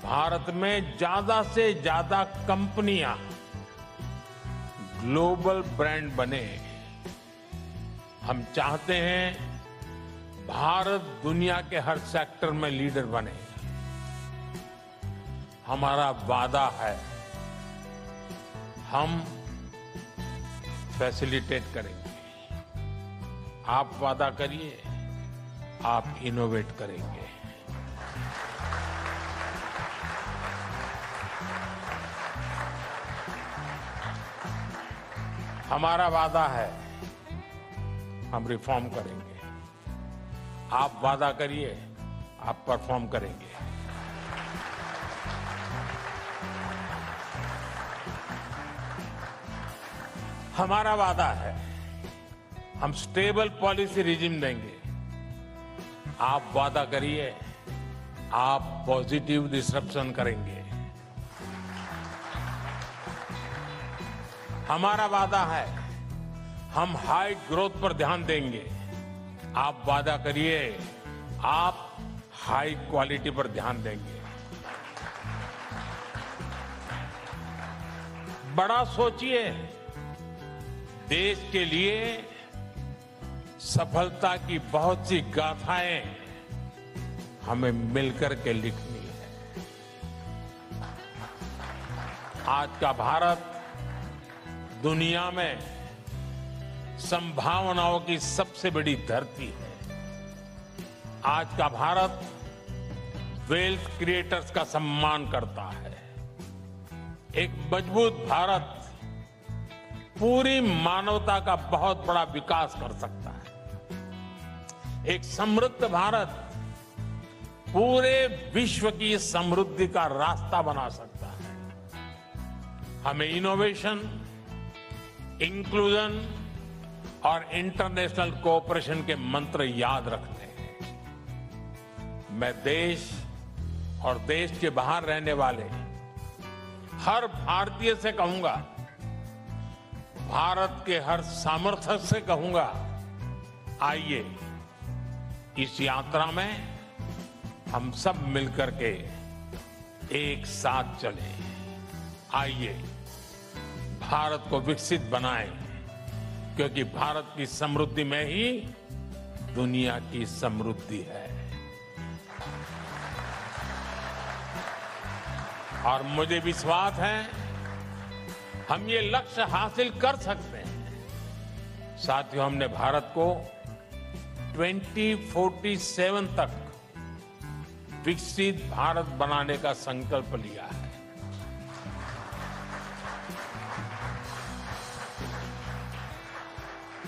भारत में ज्यादा से ज्यादा कंपनियां ग्लोबल ब्रांड बने। हम चाहते हैं भारत दुनिया के हर सेक्टर में लीडर बने। हमारा वादा है, हम फैसिलिटेट करेंगे। आप वादा करिए, आप इनोवेट करेंगे। हमारा वादा है, हम रिफॉर्म करेंगे। आप वादा करिए, आप परफॉर्म करेंगे। हमारा वादा है, हम स्टेबल पॉलिसी रिजिम देंगे। आप वादा करिए, आप पॉजिटिव डिसरप्शन करेंगे। हमारा वादा है, हम हाई ग्रोथ पर ध्यान देंगे। आप वादा करिए, आप हाई क्वालिटी पर ध्यान देंगे। बड़ा सोचिए, देश के लिए सफलता की बहुत सी गाथाएं हमें मिलकर के लिखनी है। आज का भारत दुनिया में संभावनाओं की सबसे बड़ी धरती है। आज का भारत वेल्थ क्रिएटर्स का सम्मान करता है। एक मजबूत भारत पूरी मानवता का बहुत बड़ा विकास कर सकता है। एक समृद्ध भारत पूरे विश्व की समृद्धि का रास्ता बना सकता है। हमें इनोवेशन, इंक्लूजन और इंटरनेशनल कोऑपरेशन के मंत्र याद रखने हैं। मैं देश और देश के बाहर रहने वाले हर भारतीय से कहूंगा, भारत के हर सामर्थ्य से कहूंगा, आइए इस यात्रा में हम सब मिलकर के एक साथ चलें। आइए भारत को विकसित बनाएं, क्योंकि भारत की समृद्धि में ही दुनिया की समृद्धि है। और मुझे विश्वास है, हम ये लक्ष्य हासिल कर सकते हैं। साथियों, हमने भारत को 2047 तक विकसित भारत बनाने का संकल्प लिया है।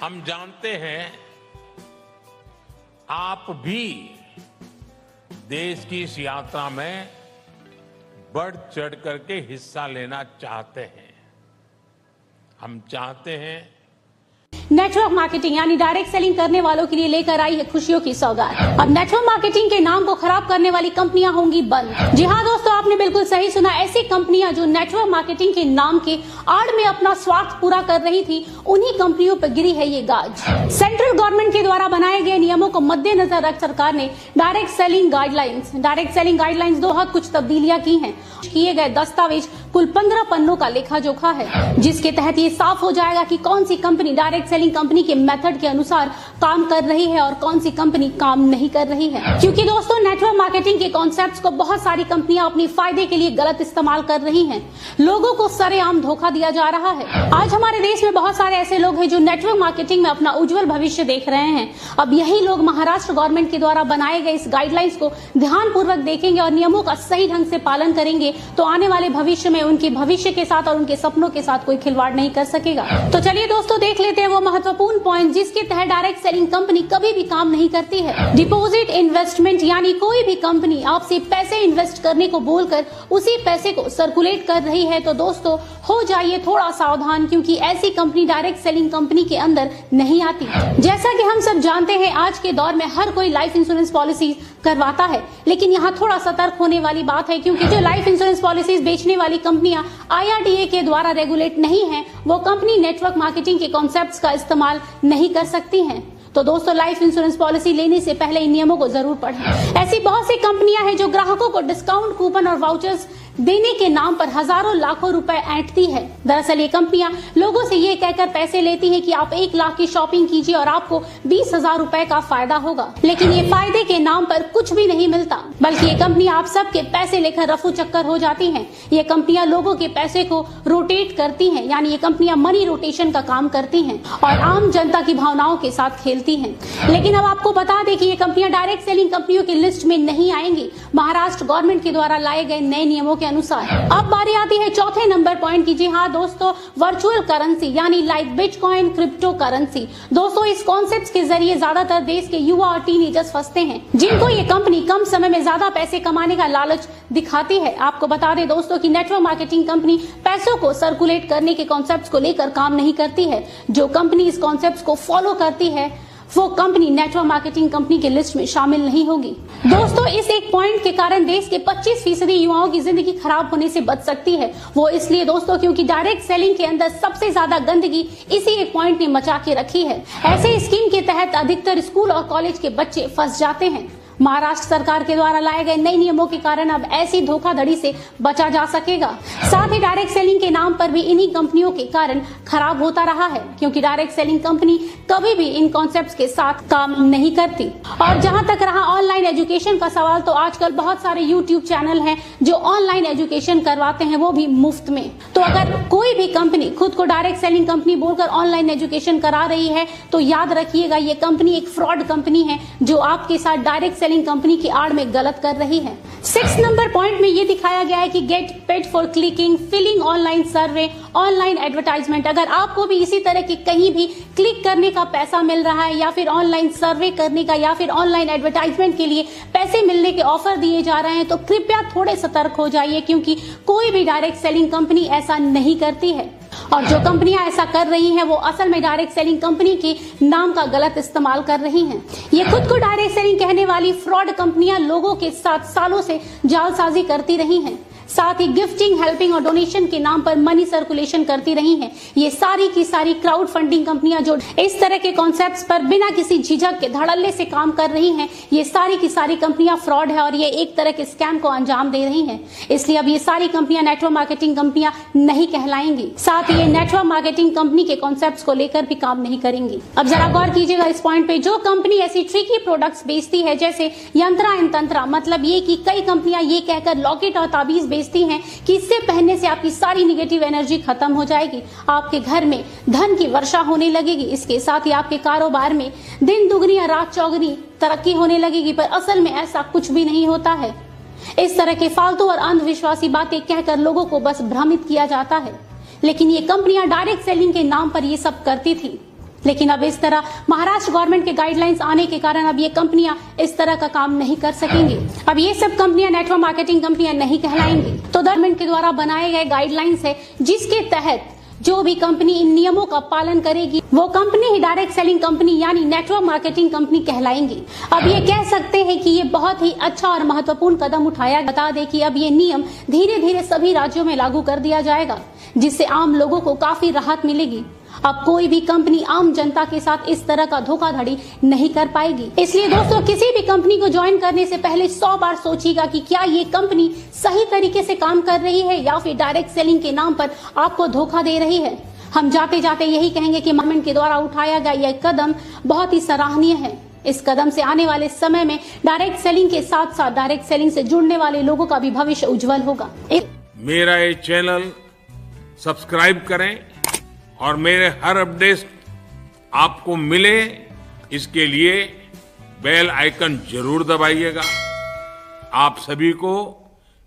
हम जानते हैं, आप भी देश की इस यात्रा में बढ़ चढ़ करके हिस्सा लेना चाहते हैं। हम चाहते हैं नेटवर्क मार्केटिंग यानी डायरेक्ट सेलिंग करने वालों के लिए लेकर आई है खुशियों की सौगात। अब नेटवर्क मार्केटिंग के नाम को खराब करने वाली कंपनियां होंगी बंद। जी हां दोस्तों, आपने बिल्कुल सही सुना। ऐसी कंपनियां जो नेटवर्क मार्केटिंग के नाम के आड़ में अपना स्वार्थ पूरा कर रही थी, उन्हीं कंपनियों पर गिरी है ये गाज। सेंट्रल गवर्नमेंट के द्वारा बनाए गए नियमों को मद्देनजर रख सरकार ने डायरेक्ट सेलिंग गाइडलाइंस 2 हद कुछ तब्दीलियां की हैं। किए गए दस्तावेज कुल 15 पन्नों का लेखा जोखा है, जिसके तहत ये साफ हो जाएगा कि कौन सी कंपनी डायरेक्ट सेलिंग कंपनी के मेथड के अनुसार काम कर रही है और कौन सी कंपनी काम नहीं कर रही है। क्योंकि दोस्तों, नेटवर्क मार्केटिंग के कॉन्सेप्ट्स को बहुत सारी कंपनियां अपनी फायदे के लिए गलत इस्तेमाल कर रही हैं। लोगों को सरेआम धोखा दिया जा रहा है। आज हमारे देश में बहुत सारे ऐसे लोग हैं जो नेटवर्क मार्केटिंग में अपना उज्जवल भविष्य देख रहे हैं। अब यही लोग महाराष्ट्र गवर्नमेंट के द्वारा बनाए गए इस गाइडलाइंस को ध्यानपूर्वक देखेंगे और नियमों का सही ढंग से पालन करेंगे, तो आने वाले भविष्य में उनके भविष्य के साथ और उनके सपनों के साथ कोई खिलवाड़ नहीं कर सकेगा। तो चलिए दोस्तों, देख लेते हैं वो महत्वपूर्ण पॉइंट जिसके तहत डायरेक्ट सेलिंग कंपनी कभी भी काम नहीं करती है। डिपॉजिट इन्वेस्टमेंट यानी कोई भी कंपनी आपसे पैसे इन्वेस्ट करने को बोलकर उसी पैसे को सर्कुलेट कर रही है, तो दोस्तों हो जाइए थोड़ा सावधान, क्योंकि ऐसी कंपनी डायरेक्ट सेलिंग कंपनी के अंदर नहीं आती। जैसा कि हम सब जानते हैं, आज के दौर में हर कोई लाइफ इंश्योरेंस पॉलिसी करवाता है, लेकिन यहाँ थोड़ा सतर्क होने वाली बात है, क्योंकि जो लाइफ इंश्योरेंस पॉलिसीज बेचने वाली कंपनियां IRDA के द्वारा रेगुलेट नहीं है, वो कंपनी नेटवर्क मार्केटिंग के कॉन्सेप्ट्स का इस्तेमाल नहीं कर सकती हैं। तो दोस्तों लाइफ इंश्योरेंस पॉलिसी लेने से पहले इन नियमों को जरूर पढ़ें। ऐसी बहुत सी कंपनियां हैं जो ग्राहकों को डिस्काउंट कूपन और वाउचर्स देने के नाम पर हजारों लाखों रुपए ऐंठती है। दरअसल ये कंपनियां लोगों से ये कहकर पैसे लेती हैं कि आप 1 लाख की शॉपिंग कीजिए और आपको 20,000 रुपए का फायदा होगा, लेकिन ये फायदे के नाम पर कुछ भी नहीं मिलता, बल्कि ये कंपनियां आप सबके पैसे लेकर रफू चक्कर हो जाती हैं। ये कंपनियां लोगों के पैसे को रोटेट करती हैं, यानी ये कंपनियां मनी रोटेशन का काम करती हैं और आम जनता की भावनाओं के साथ खेलती हैं। लेकिन अब आपको बता दें कि ये कंपनियां डायरेक्ट सेलिंग कंपनियों की लिस्ट में नहीं आएंगी महाराष्ट्र गवर्नमेंट के द्वारा लाए गए नए नियमों के अनुसार। अब बारी आती है चौथे नंबर पॉइंट की। जी हाँ दोस्तों, वर्चुअल करेंसी यानी लाइक बिटकॉइन, क्रिप्टो करेंसी। दोस्तों इस कॉन्सेप्ट के जरिए ज्यादातर देश के युवा और टीनेजर्स फंसते हैं, जिनको ये कंपनी कम समय में ज्यादा पैसे कमाने का लालच दिखाती है। आपको बता दें दोस्तों कि नेटवर्क मार्केटिंग कंपनी पैसों को सर्कुलेट करने के कॉन्सेप्ट को लेकर काम नहीं करती है। जो कंपनी इस कॉन्सेप्ट को फॉलो करती है वो कंपनी नेटवर्क मार्केटिंग कंपनी के लिस्ट में शामिल नहीं होगी। दोस्तों इस एक पॉइंट के कारण देश के 25% युवाओं की जिंदगी खराब होने से बच सकती है। वो इसलिए दोस्तों क्योंकि डायरेक्ट सेलिंग के अंदर सबसे ज्यादा गंदगी इसी एक पॉइंट ने मचा के रखी है। ऐसे स्कीम के तहत अधिकतर स्कूल और कॉलेज के बच्चे फंस जाते हैं। महाराष्ट्र सरकार के द्वारा लाए गए नए नियमों के कारण अब ऐसी धोखाधड़ी से बचा जा सकेगा। साथ ही डायरेक्ट सेलिंग के नाम पर भी इन्हीं कंपनियों के कारण खराब होता रहा है, क्योंकि डायरेक्ट सेलिंग कंपनी कभी भी इन कॉन्सेप्ट्स के साथ काम नहीं करती। और जहां तक रहा ऑनलाइन एजुकेशन का सवाल, तो आजकल बहुत सारे यूट्यूब चैनल हैं जो ऑनलाइन एजुकेशन करवाते हैं, वो भी मुफ्त में। तो अगर कोई भी कंपनी खुद को डायरेक्ट सेलिंग कंपनी बोलकर ऑनलाइन एजुकेशन करा रही है तो याद रखिएगा ये कंपनी एक फ्रॉड कंपनी है जो आपके साथ डायरेक्ट सेलिंग कंपनी की आड़ में गलत कर रही है। 6 नंबर पॉइंट में ये दिखाया गया है कि get paid for clicking, filling online survey, online advertisement. अगर आपको भी इसी तरह की कहीं भी क्लिक करने का पैसा मिल रहा है या फिर ऑनलाइन सर्वे करने का या फिर ऑनलाइन एडवर्टाइजमेंट के लिए पैसे मिलने के ऑफर दिए जा रहे हैं तो कृपया थोड़े सतर्क हो जाइए, क्योंकि कोई भी डायरेक्ट सेलिंग कंपनी ऐसा नहीं करती है। और जो कंपनियां ऐसा कर रही हैं वो असल में डायरेक्ट सेलिंग कंपनी के नाम का गलत इस्तेमाल कर रही हैं। ये खुद को डायरेक्ट सेलिंग कहने वाली फ्रॉड कंपनियां लोगों के साथ सालों से जालसाजी करती रही हैं। साथ ही गिफ्टिंग, हेल्पिंग और डोनेशन के नाम पर मनी सर्कुलेशन करती रही हैं। ये सारी की सारी क्राउड फंडिंग कंपनियां जो इस तरह के कॉन्सेप्ट्स पर बिना किसी झिझक के धड़ल्ले से काम कर रही हैं, ये सारी की सारी कंपनियां फ्रॉड है और ये एक तरह के स्कैम को अंजाम दे रही हैं। इसलिए अब ये सारी कंपनियां नेटवर्क मार्केटिंग कंपनियां नहीं कहलाएंगी। साथ ही ये नेटवर्क मार्केटिंग कंपनी के कॉन्सेप्ट्स को लेकर भी काम नहीं करेंगी। अब जरा गौर कीजिएगा इस पॉइंट पे, जो कंपनी ऐसी ट्रिकी प्रोडक्ट्स बेचती है जैसे यंत्रा एंड तंत्रा, मतलब ये कि कई कंपनियां ये कहकर लॉकेट और ताबीज बेचती हैं कि इससे पहनने से आपकी सारी निगेटिव एनर्जी खत्म हो जाएगी, आपके घर में धन की वर्षा होने लगेगी, इसके साथ ही आपके कारोबार में दिन दुगनी या रात चौगनी तरक्की होने लगेगी। पर असल में ऐसा कुछ भी नहीं होता है। इस तरह के फालतू और अंधविश्वासी बातें कहकर लोगों को बस भ्रमित किया जाता है। लेकिन ये कंपनियां डायरेक्ट सेलिंग के नाम पर ये सब करती थी। लेकिन अब इस तरह महाराष्ट्र गवर्नमेंट के गाइडलाइंस आने के कारण अब ये कंपनियां इस तरह का काम नहीं कर सकेंगी। अब ये सब कंपनियां नेटवर्क मार्केटिंग कंपनियां नहीं कहलाएंगी। तो गवर्नमेंट के द्वारा बनाए गए गाइडलाइंस है जिसके तहत जो भी कंपनी इन नियमों का पालन करेगी वो कंपनी ही डायरेक्ट सेलिंग कंपनी यानी नेटवर्क मार्केटिंग कंपनी कहलाएंगी। अब ये कह सकते हैं कि ये बहुत ही अच्छा और महत्वपूर्ण कदम उठाया। बता दें कि अब ये नियम धीरे धीरे सभी राज्यों में लागू कर दिया जाएगा, जिससे आम लोगों को काफी राहत मिलेगी। अब कोई भी कंपनी आम जनता के साथ इस तरह का धोखाधड़ी नहीं कर पाएगी। इसलिए दोस्तों किसी भी कंपनी को ज्वाइन करने से पहले 100 बार सोचिएगा कि क्या ये कंपनी सही तरीके से काम कर रही है या फिर डायरेक्ट सेलिंग के नाम पर आपको धोखा दे रही है। हम जाते जाते यही कहेंगे कि गवर्नमेंट के द्वारा उठाया गया यह कदम बहुत ही सराहनीय है। इस कदम से आने वाले समय में डायरेक्ट सेलिंग के साथ साथ डायरेक्ट सेलिंग से जुड़ने वाले लोगों का भी भविष्य उज्जवल होगा। मेरा ये चैनल सब्सक्राइब करें और मेरे हर अपडेट आपको मिले, इसके लिए बेल आइकन जरूर दबाइएगा। आप सभी को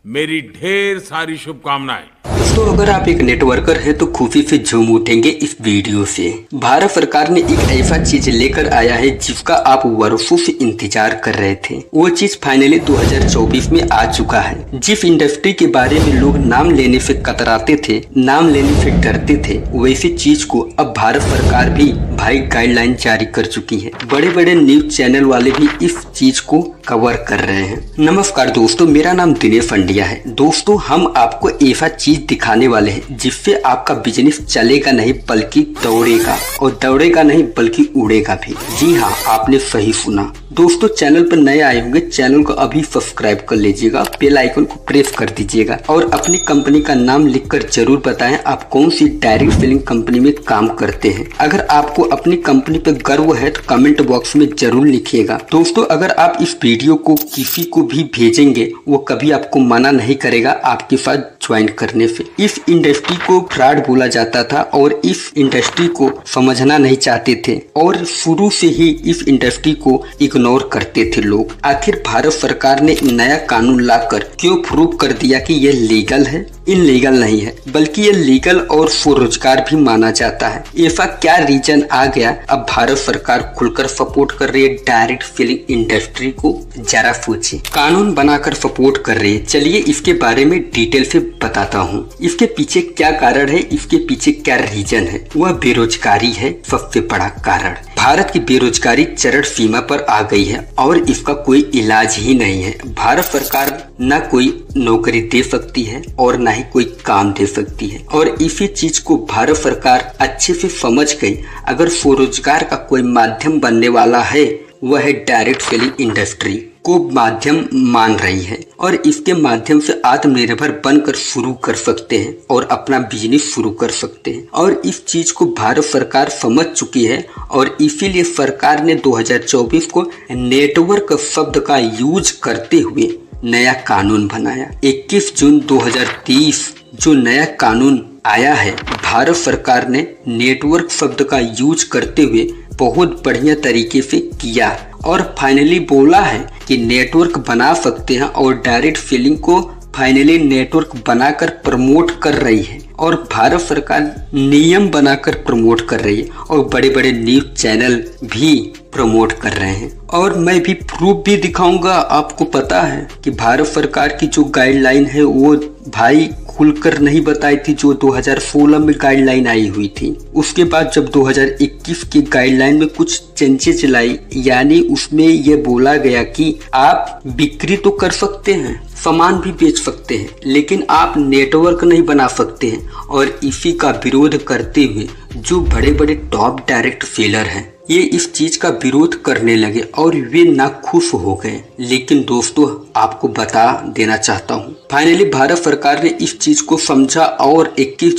मेरी ढेर सारी शुभकामनाएं। तो अगर आप एक नेटवर्कर हैं तो खुशी से झूम उठेंगे इस वीडियो से। भारत सरकार ने एक ऐसा चीज लेकर आया है जिसका आप वर्षों से इंतजार कर रहे थे। वो चीज फाइनली 2024 में आ चुका है। जिस इंडस्ट्री के बारे में लोग नाम लेने से कतराते थे, नाम लेने से डरते थे, वैसी चीज को अब भारत सरकार भी भाई गाइडलाइन जारी कर चुकी है। बड़े बड़े न्यूज चैनल वाले भी इस चीज को कवर कर रहे हैं। नमस्कार दोस्तों, मेरा नाम दिनेश पंड्या है। दोस्तों हम आपको ऐसा चीज दिखाने वाले हैं जिससे आपका बिजनेस चलेगा नहीं बल्कि दौड़ेगा, और दौड़ेगा नहीं बल्कि उड़ेगा भी। जी हाँ, आपने सही सुना। दोस्तों, चैनल पर नए आए होंगे, चैनल को अभी सब्सक्राइब कर लीजिएगा, बेल आइकन को प्रेस कर दीजिएगा और अपनी कंपनी का नाम लिखकर जरूर बताएं आप कौन सी डायरेक्ट सेलिंग कंपनी में काम करते हैं। अगर आपको अपनी कंपनी पर गर्व है तो कमेंट बॉक्स में जरूर लिखिएगा। दोस्तों, अगर आप इस वीडियो को किसी को भी भेजेंगे वो कभी आपको मना नहीं करेगा आपके साथ ज्वाइन करने से। इस इंडस्ट्री को फ्रॉड बोला जाता था और इस इंडस्ट्री को समझना नहीं चाहते थे और शुरू से ही इस इंडस्ट्री को इग्नोर करते थे लोग। आखिर भारत सरकार ने नया कानून लाकर क्यों प्रूव कर दिया कि ये लीगल है? इनलीगल नहीं है, बल्कि ये लीगल और स्वरोजगार भी माना जाता है। ऐसा क्या रीजन आ गया अब भारत सरकार खुलकर सपोर्ट कर रही है डायरेक्ट सेलिंग इंडस्ट्री को? जरा सोचिए। कानून बनाकर सपोर्ट कर रही है। चलिए इसके बारे में डिटेल से बताता हूँ। इसके पीछे क्या कारण है, इसके पीछे क्या रीजन है? वह बेरोजगारी है सबसे बड़ा कारण। भारत की बेरोजगारी चरम सीमा पर आ गई है और इसका कोई इलाज ही नहीं है। भारत सरकार न कोई नौकरी दे सकती है और न ही कोई काम दे सकती है, और इसी चीज को भारत सरकार अच्छे से समझ गई। अगर स्वरोजगार का कोई माध्यम बनने वाला है वह है डायरेक्ट सेलिंग इंडस्ट्री को माध्यम मान रही है और इसके माध्यम से आत्मनिर्भर बनकर शुरू कर सकते हैं और अपना बिजनेस शुरू कर सकते हैं, और इस चीज को भारत सरकार समझ चुकी है और इसीलिए सरकार ने 2024 को नेटवर्क शब्द का यूज करते हुए नया कानून बनाया। 21 जून 2023 जो नया कानून आया है, भारत सरकार ने नेटवर्क शब्द का यूज करते हुए बहुत बढ़िया तरीके से किया और फाइनली बोला है कि नेटवर्क बना सकते हैं और डायरेक्ट सेलिंग को फाइनली नेटवर्क बनाकर प्रमोट कर रही है और भारत सरकार नियम बनाकर प्रमोट कर रही है और बड़े बड़े न्यूज चैनल भी प्रमोट कर रहे हैं। और मैं भी प्रूफ भी दिखाऊंगा। आपको पता है कि भारत सरकार की जो गाइडलाइन है वो भाई खुलकर नहीं बताई थी, जो 2016 में गाइडलाइन आई हुई थी। उसके बाद जब 2021 की गाइडलाइन में कुछ चेंजेस लाई, यानी उसमें ये बोला गया कि आप बिक्री तो कर सकते हैं, सामान भी बेच सकते हैं, लेकिन आप नेटवर्क नहीं बना सकते हैं। और इसी का विरोध करते हुए जो बड़े बड़े टॉप डायरेक्ट सेलर हैं ये इस चीज का विरोध करने लगे और वे नाखुश हो गए। लेकिन दोस्तों, आपको बता देना चाहता हूँ, फाइनली भारत सरकार ने इस चीज को समझा और 21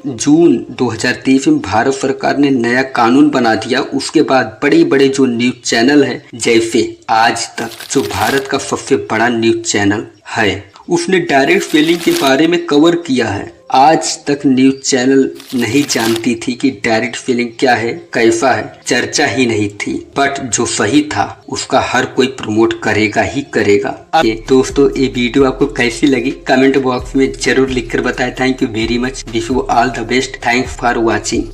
जून 2023 में भारत सरकार ने नया कानून बना दिया। उसके बाद बड़े बड़े जो न्यूज चैनल है, जैसे आज तक जो भारत का सबसे बड़ा न्यूज चैनल है, उसने डायरेक्ट सेलिंग के बारे में कवर किया है। आज तक न्यूज चैनल नहीं जानती थी कि डायरेक्ट सेलिंग क्या है, कैसा है, चर्चा ही नहीं थी। बट जो सही था उसका हर कोई प्रमोट करेगा ही करेगा। दोस्तों, ये वीडियो आपको कैसी लगी कमेंट बॉक्स में जरूर लिखकर बताएं। Thank you very much. Wish you all the best. Thanks for watching.